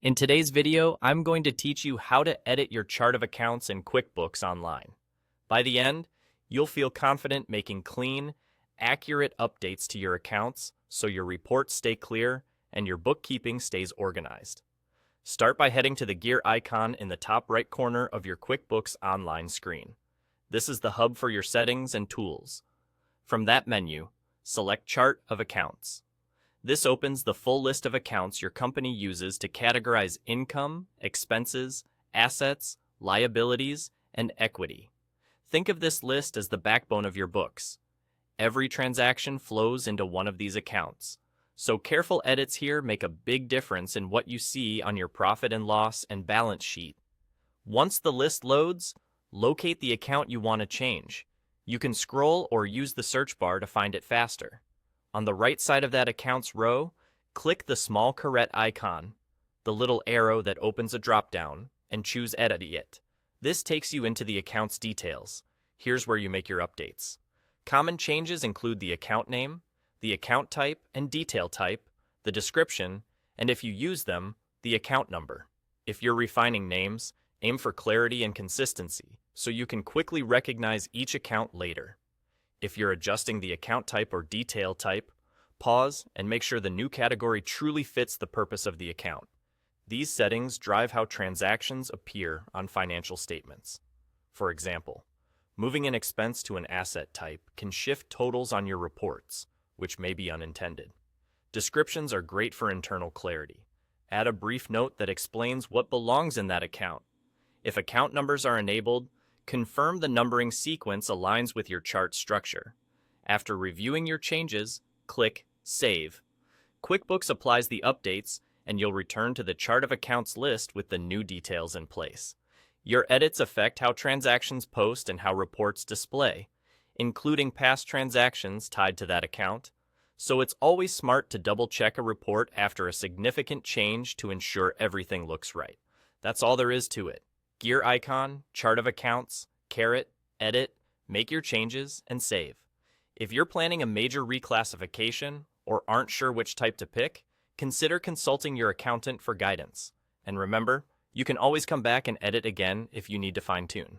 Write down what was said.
In today's video, I'm going to teach you how to edit your chart of accounts in QuickBooks Online. By the end, you'll feel confident making clean, accurate updates to your accounts so your reports stay clear and your bookkeeping stays organized. Start by heading to the gear icon in the top right corner of your QuickBooks Online screen. This is the hub for your settings and tools. From that menu, select Chart of Accounts. This opens the full list of accounts your company uses to categorize income, expenses, assets, liabilities, and equity. Think of this list as the backbone of your books. Every transaction flows into one of these accounts, so careful edits here make a big difference in what you see on your profit and loss and balance sheet. Once the list loads, locate the account you want to change. You can scroll or use the search bar to find it faster. On the right side of that account's row, click the small caret icon, the little arrow that opens a drop-down, and choose Edit It. This takes you into the account's details. Here's where you make your updates. Common changes include the account name, the account type and detail type, the description, and if you use them, the account number. If you're refining names, aim for clarity and consistency so you can quickly recognize each account later. If you're adjusting the account type or detail type, pause and make sure the new category truly fits the purpose of the account. These settings drive how transactions appear on financial statements. For example, moving an expense to an asset type can shift totals on your reports, which may be unintended. Descriptions are great for internal clarity. Add a brief note that explains what belongs in that account. If account numbers are enabled, confirm the numbering sequence aligns with your chart structure. After reviewing your changes, click Save. QuickBooks applies the updates, and you'll return to the Chart of Accounts list with the new details in place. Your edits affect how transactions post and how reports display, including past transactions tied to that account, so it's always smart to double-check a report after a significant change to ensure everything looks right. That's all there is to it. Gear icon, chart of accounts, caret, edit, make your changes, and save. If you're planning a major reclassification or aren't sure which type to pick, consider consulting your accountant for guidance. And remember, you can always come back and edit again if you need to fine-tune.